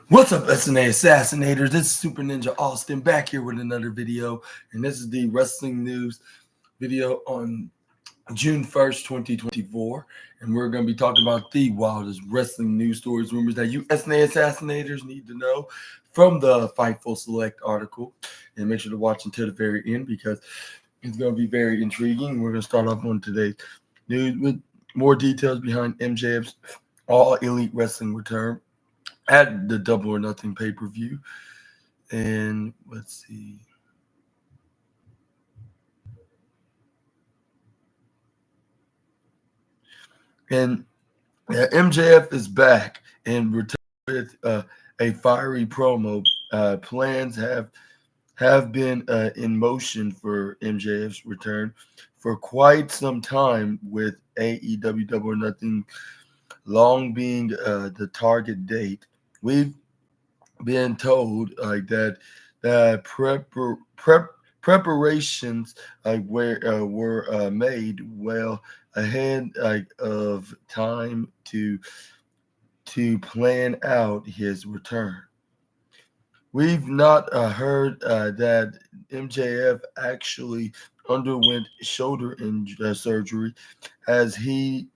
What's up, SNA Assassinators? This is Super Ninja Austin back here with another video, and this is the wrestling news video on June 1st, 2024. And we're going to be talking about the wildest wrestling news stories, rumors that you SNA Assassinators need to know from the Fightful Select article. And make sure to watch until the very end because it's going to be very intriguing. We're going to start off on today's news with more details behind MJF's All Elite Wrestling return at the Double or Nothing pay-per-view. And let's see. And MJF is back and returned with a fiery promo. Plans have been in motion for MJF's return for quite some time, with AEW Double or Nothing long being the target date. We've been told that preparations were made well ahead of time to plan out his return. We've not heard that MJF actually underwent shoulder surgery, as he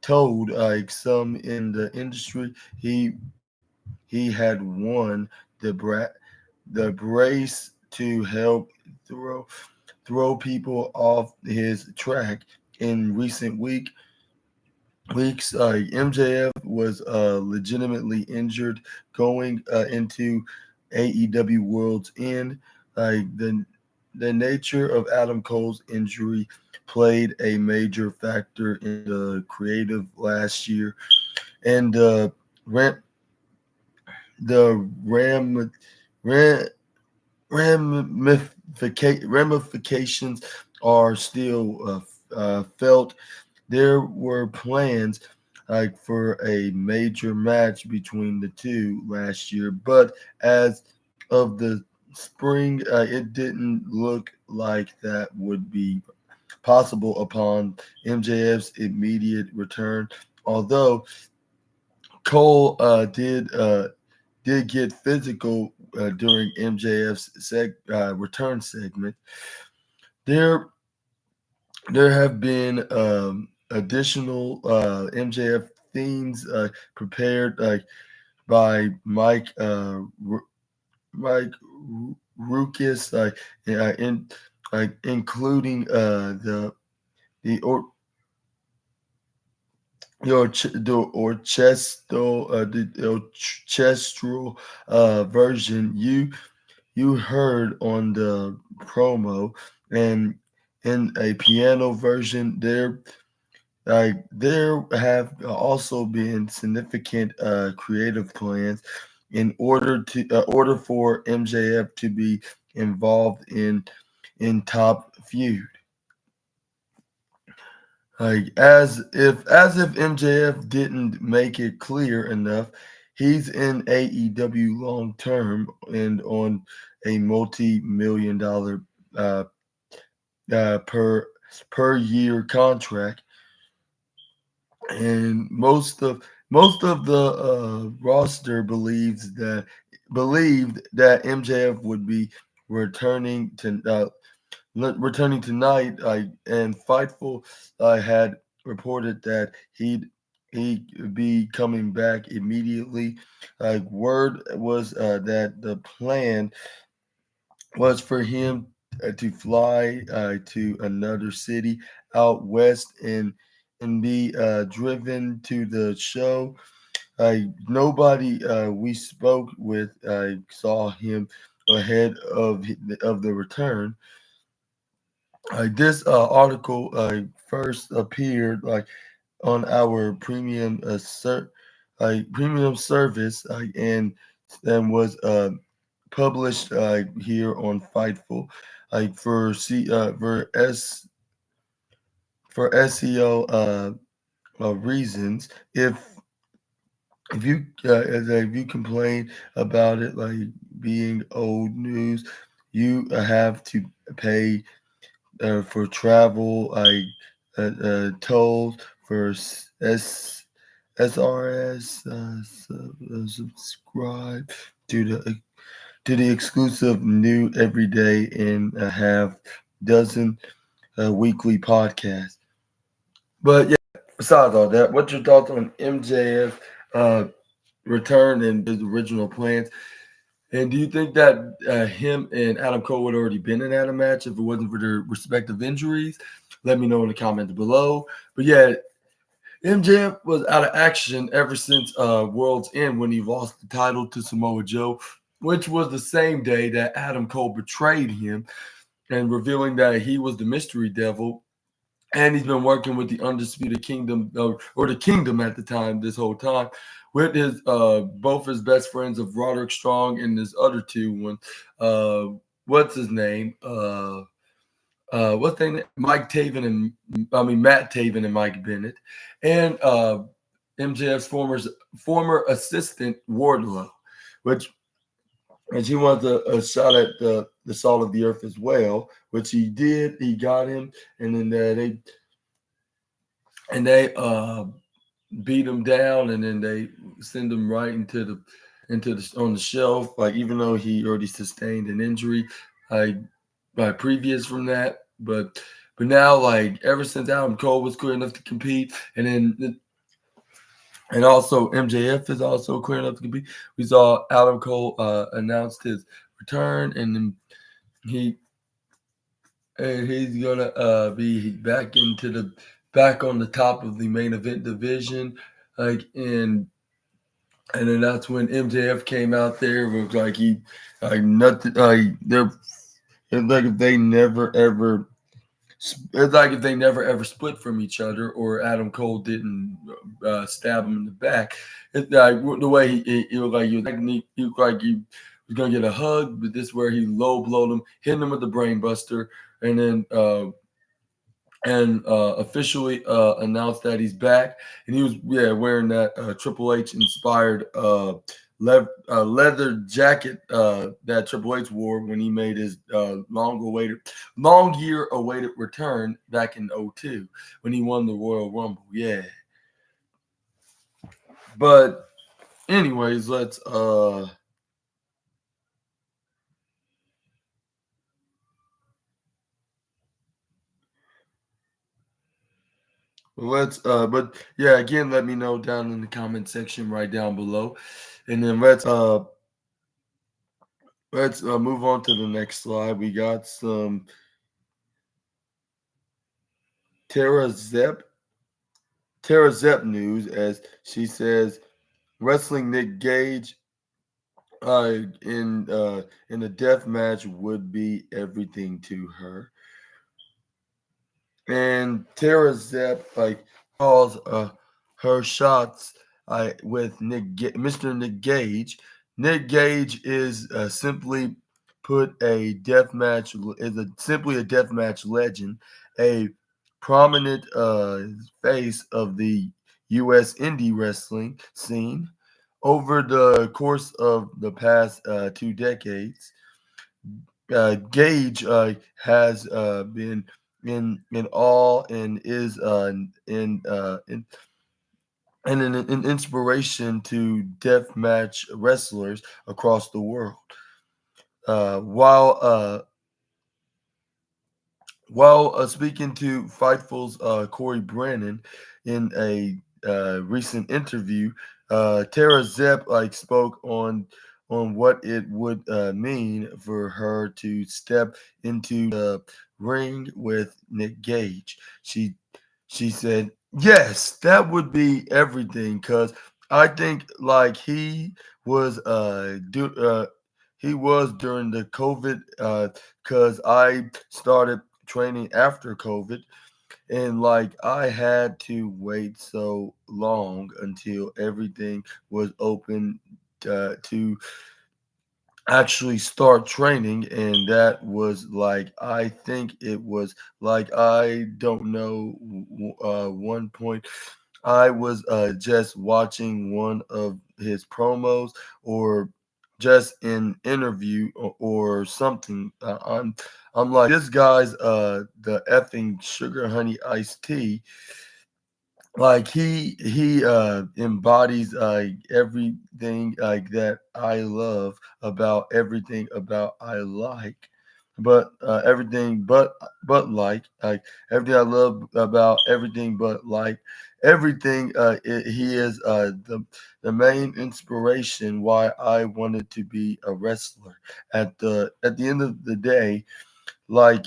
told some in the industry he had won the brace to help throw people off his track. In recent weeks, MJF was legitimately injured going into AEW World's End. The nature of Adam Cole's injury played a major factor in the creative last year, and the ramifications are still felt. There were plans for a major match between the two last year, but as of the spring, it didn't look like that would be possible upon MJF's immediate return. Although Cole did get physical during MJF's return segment. There there have been additional MJF themes prepared by Mike Ruckus, including the orchestral version you heard on the promo, and in a piano version. There have also been significant creative plans in order for MJF to be involved in Top Feud. As if MJF didn't make it clear enough, he's in AEW long term and on a multi-million dollar uh, per year contract, and most of the roster believed that MJF would be returning returning tonight. And Fightful had reported that he'd be coming back immediately. Word was that the plan was for him to fly to another city out west and be driven to the show. Nobody we spoke with saw him ahead of the return. This article first appeared on our premium service, and was published here on Fightful, for SEO reasons. If you complain about it being old news, you have to pay for travel, tolls for SRS, subscribe to the exclusive new everyday and a half dozen weekly podcasts. But yeah, besides all that, what's your thoughts on MJF return and his original plans? And do you think that him and Adam Cole would already been in that match if it wasn't for their respective injuries? Let me know in the comments below. But yeah, MJF was out of action ever since World's End when he lost the title to Samoa Joe, which was the same day that Adam Cole betrayed him and revealing that he was the mystery devil. And he's been working with the Undisputed Kingdom, or the Kingdom at the time, this whole time, with his both his best friends of Roderick Strong and his other two one. What's his name? What's their name? Mike Taven and Matt Taven and Mike Bennett, and MJF's former assistant Wardlow, which and he wants a shot at the Salt of the Earth as well, which he did. He got him, and then they beat him down, and then they send him right into the on the shelf. Like even though he already sustained an injury, like by previous from that, but now like ever since Adam Cole was clear enough to compete, and also MJF is also clear enough to compete. We saw Adam Cole announced his return, and then he he's gonna be back on the top of the main event division, like and then that's when MJF came out there. It was like he like nothing like they're it's like if they never ever. It's like if they never ever split from each other, or Adam Cole didn't stab him in the back. It's like the way he looked like he looked like he was gonna get a hug, but this where he low blowed him, hit him with the brain buster, and then officially announced that he's back. And he was wearing that Triple H inspired leather jacket that Triple H wore when he made his long year awaited return back in '02 when he won the Royal Rumble. Yeah. But anyways, but yeah, again, let me know down in the comment section right down below. And then let's move on to the next slide. We got some Tara Zepp news, as she says wrestling Nick Gage in a death match would be everything to her. And Tara Zepp calls her shots with Mr. Nick Gage. Nick Gage is simply simply a death match legend, a prominent face of the U.S. indie wrestling scene over the course of the past 2 decades. Gage has been in awe and is an inspiration to deathmatch wrestlers across the world. While speaking to Fightful's Corey Brennan in a recent interview, Tara Zepp spoke on what it would mean for her to step into the ring with Nick Gage. She said, "Yes, that would be everything, because I think he was during the COVID, because I started training after COVID, and I had to wait so long until everything was open to actually start training, and that was I think it was I don't know, one point I was just watching one of his promos or just an interview or something. I'm like, this guy's the effing sugar honey iced tea, like he embodies everything like that I love about everything about I like, but everything but like everything I love about everything but like everything. He is the main inspiration why I wanted to be a wrestler. At the end of the day, like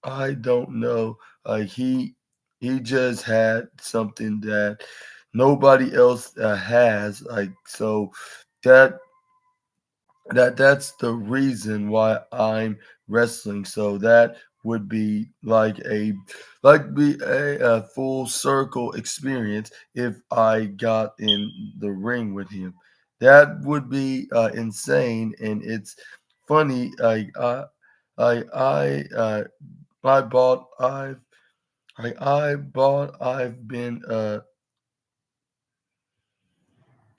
I don't know, like he just had something that nobody else has, like so that that's the reason why I'm wrestling. So that would be like a full circle experience if I got in the ring with him. That would be insane, and it's funny. I I bought I've been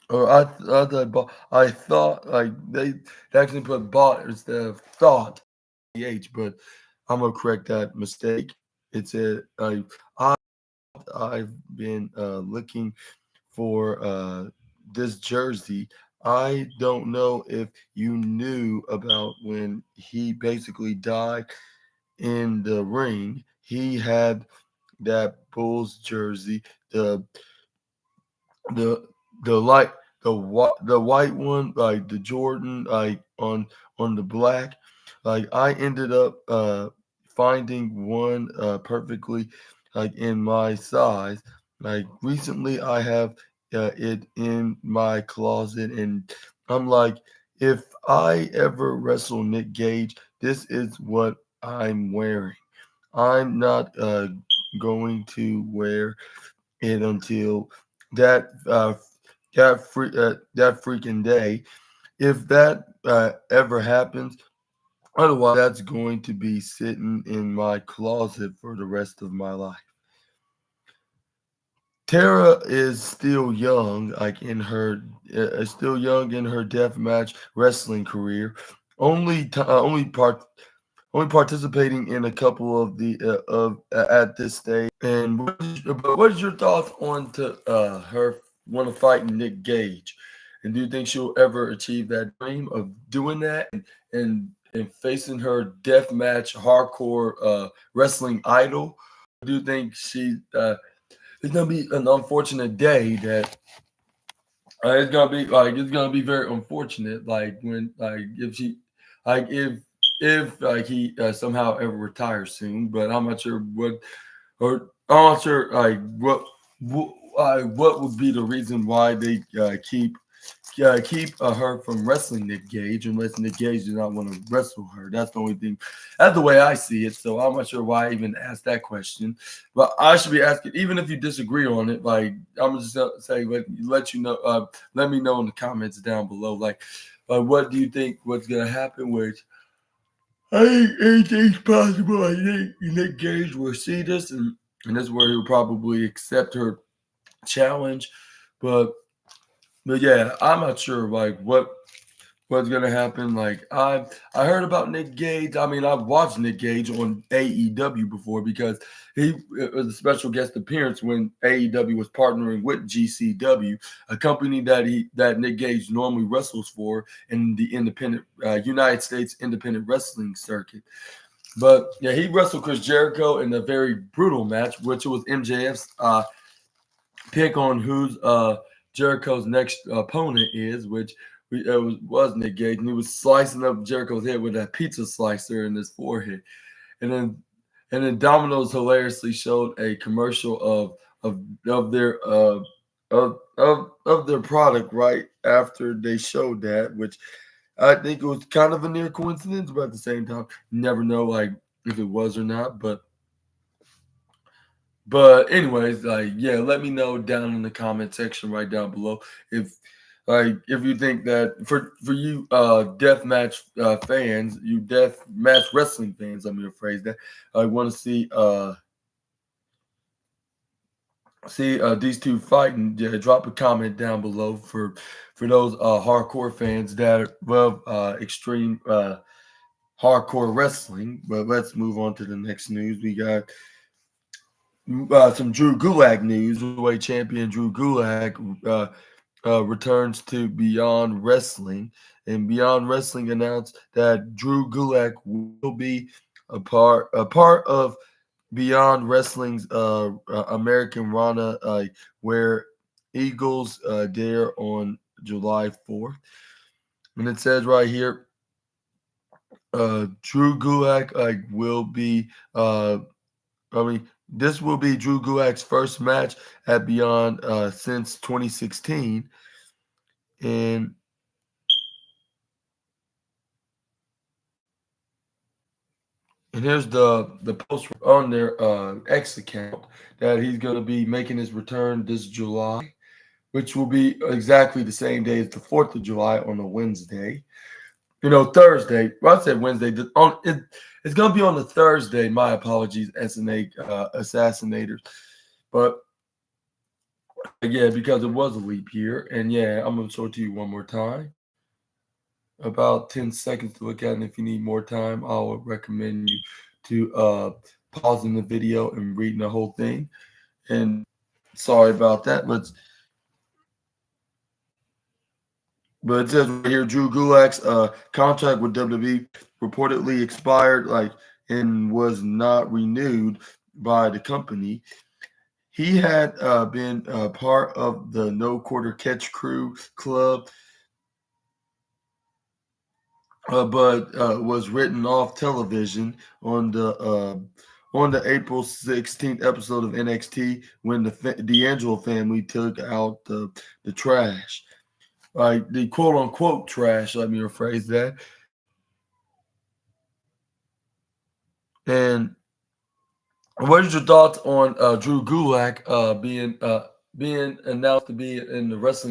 or I thought like they actually put bought instead of thought but I'm gonna correct that mistake. It's I I've been looking for this jersey. I don't know if you knew about when he basically died in the ring. He had that Bulls jersey, the the the light the white one, like the Jordan, like on the black. Like I ended up finding one perfectly like in my size. Like recently I have it in my closet, and I'm like, if I ever wrestle Nick Gage, this is what I'm wearing. I'm not going to wear it until that that freaking day. If that ever happens, otherwise that's going to be sitting in my closet for the rest of my life. Tara is still young, like in her still young in her deathmatch wrestling career. Only participating in a couple of the of at this stage. And what is your thoughts on to her want to fight Nick Gage? And do you think she'll ever achieve that dream of doing that and facing her death match hardcore wrestling idol? Do you think it's gonna be an unfortunate day that it's gonna be very unfortunate like when like if she like if like he somehow ever retires soon, but I'm not sure or I'm not sure what would be the reason why they keep her from wrestling Nick Gage unless Nick Gage does not want to wrestle her. That's the only thing. That's the way I see it. So I'm not sure why I even asked that question. But I should be asking, even if you disagree on it. Like I'm just gonna say, let you know. Let me know in the comments down below. Like what do you think? What's gonna happen with? I think anything's possible. I think Nick Gage will see this, and that's where he'll probably accept her challenge. But but yeah, I'm not sure like what's gonna happen. Like I heard about Nick Gage. I mean, I've watched Nick Gage on AEW before because he it was a special guest appearance when AEW was partnering with GCW, a company that Nick Gage normally wrestles for in the independent United States independent wrestling circuit. But yeah, he wrestled Chris Jericho in a very brutal match, which was MJF's pick on who's Jericho's next opponent is, which was Nick Gage, and he was slicing up Jericho's head with that pizza slicer in his forehead, and then Domino's hilariously showed a commercial of their of their product right after they showed that, which I think it was kind of a near coincidence, but at the same time, you never know like if it was or not, but anyways, like yeah, let me know down in the comment section right down below if if you think that for you death match fans, you death match wrestling fans, let me rephrase that. I want to see these two fighting. Yeah, drop a comment down below for those hardcore fans that love extreme hardcore wrestling. But let's move on to the next news. We got some Drew Gulak news. Weight champion Drew Gulak returns to Beyond Wrestling, and Beyond Wrestling announced that Drew Gulak will be a part of Beyond Wrestling's American Rana, where Eagles dare on July 4th. And it says right here, Drew Gulak will be this will be Drew Gulak's first match at Beyond since 2016, and here's the post on their X account that he's going to be making his return this July, which will be exactly the same day as the 4th of July on a Wednesday. Thursday. Well, I said Wednesday. It's going to be on the Thursday. My apologies, SNA Assassinators. But yeah, because it was a leap year. And yeah, I'm going to show it to you one more time. About 10 seconds to look at, and if you need more time, I would recommend you to pausing the video and reading the whole thing. And sorry about that. But it says right here, Drew Gulak's contract with WWE reportedly expired, and was not renewed by the company. He had been part of the No Quarter Catch Crew Club, but was written off television on the April 16th episode of NXT when the D'Angelo family took out the trash. The quote unquote trash, let me rephrase that. And what is your thoughts on Drew Gulak being announced to be in this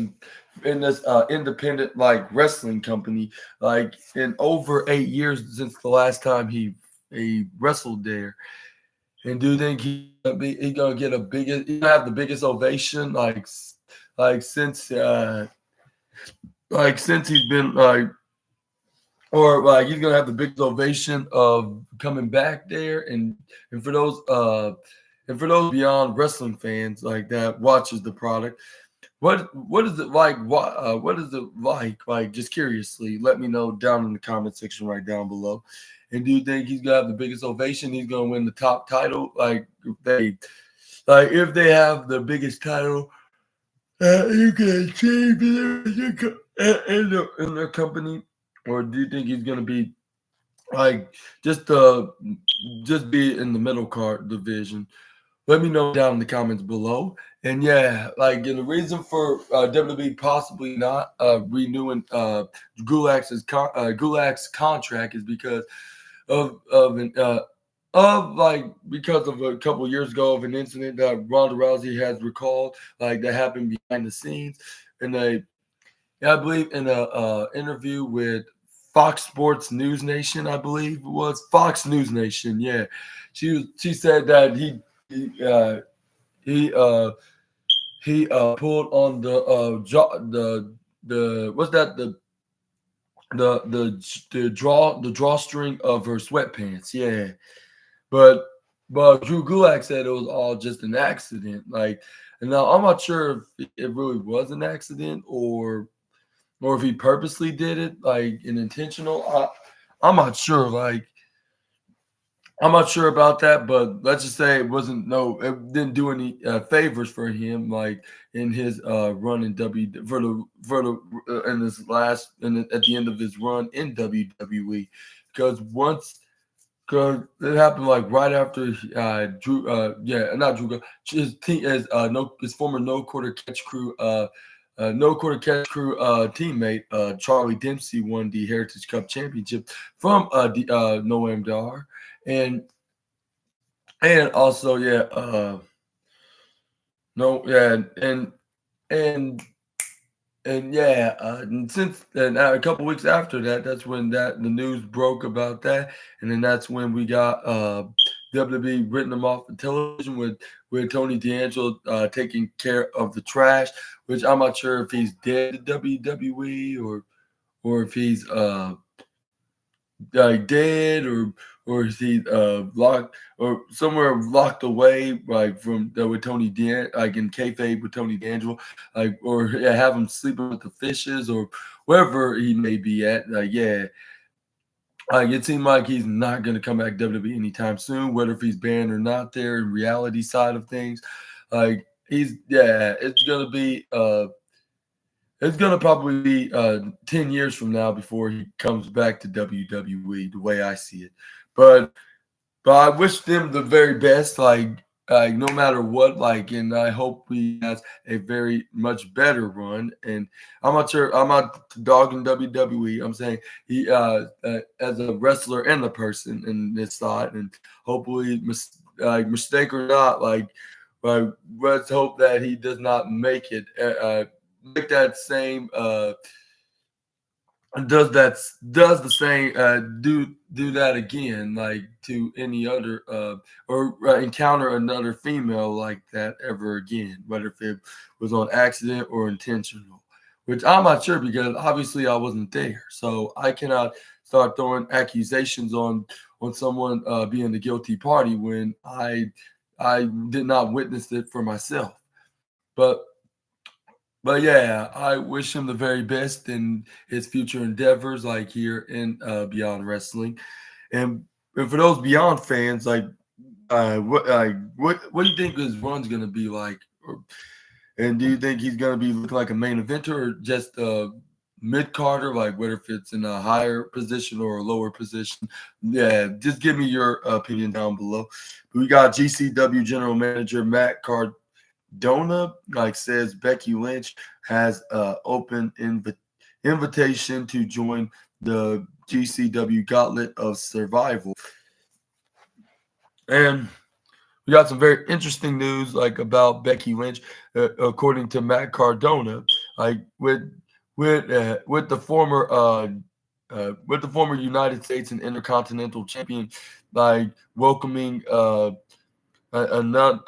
independent wrestling company in over 8 years since the last time he wrestled there? And do you think he's gonna get he's gonna have the biggest ovation since since he's been or he's gonna have the biggest ovation of coming back there, and for those Beyond Wrestling fans that watches the product, what is it like? What is it like? Just curiously, let me know down in the comment section right down below. And do you think he's gonna have the biggest ovation? He's gonna win the top title, if they have the biggest title you can achieve in their company, or do you think he's gonna be just be in the middle card division? Let me know down in the comments below. And yeah, and the reason for WWE possibly not renewing Gulak's contract is because because of a couple of years ago of an incident that Ronda Rousey has recalled, that happened behind the scenes, and I believe in a interview with Fox Sports News Nation, I believe it was Fox News Nation. Yeah, she said that he pulled on the what's that the drawstring of her sweatpants. Yeah, but Drew Gulak said it was all just an accident. And now I'm not sure if it really was an accident or if he purposely did it, an intentional. I'm not sure. I'm not sure about that, but let's just say it didn't do any favors for him, in his run in in this at the end of his run in WWE, because it happened right after Drew, not Drew, his team as his former No Quarter Catch Crew teammate Charlie Dempsey won the Heritage Cup Championship from Noam Dar. And also, no, yeah, and since then, a couple weeks after that, that's when the news broke about that, and then that's when we got WWE written them off the television with Tony D'Angelo taking care of the trash, which I'm not sure if he's dead to WWE or if he's dead, or is he locked or somewhere locked away, like from with Tony Dan, like in kayfabe with Tony D'Angelo, like, or yeah, have him sleeping with the fishes or wherever he may be at. Like, yeah, like it seemed like he's not going to come back to WWE anytime soon, whether if he's banned or not. There in reality side of things, like he's yeah, it's gonna probably be 10 years from now before he comes back to WWE, the way I see it. But I wish them the very best, like no matter what, like, and I hope he has a very much better run. And I'm not sure, I'm not dogging WWE. I'm saying he, as a wrestler and a person in this side, and hopefully, mistake or not, let's hope that he does not make it, make that same does the same do that again, like to any other or encounter another female like that ever again, whether if it was on accident or intentional, which I'm not sure because obviously I wasn't there, so I cannot start throwing accusations on someone being the guilty party when I did not witness it for myself. but but yeah, I wish him the very best in his future endeavors, like here in Beyond Wrestling. And for those Beyond fans, like, what do you think his run's gonna be like? And do you think he's gonna be looking like a main eventer or just a mid carder, like whether if it's in a higher position or a lower position? Yeah, just give me your opinion down below. We got GCW General Manager Matt Cardona, like, says Becky Lynch has open invitation to join the GCW Gauntlet of Survival. And we got some very interesting news, like, about Becky Lynch, according to Matt Cardona, like with the former United States and Intercontinental Champion, like welcoming another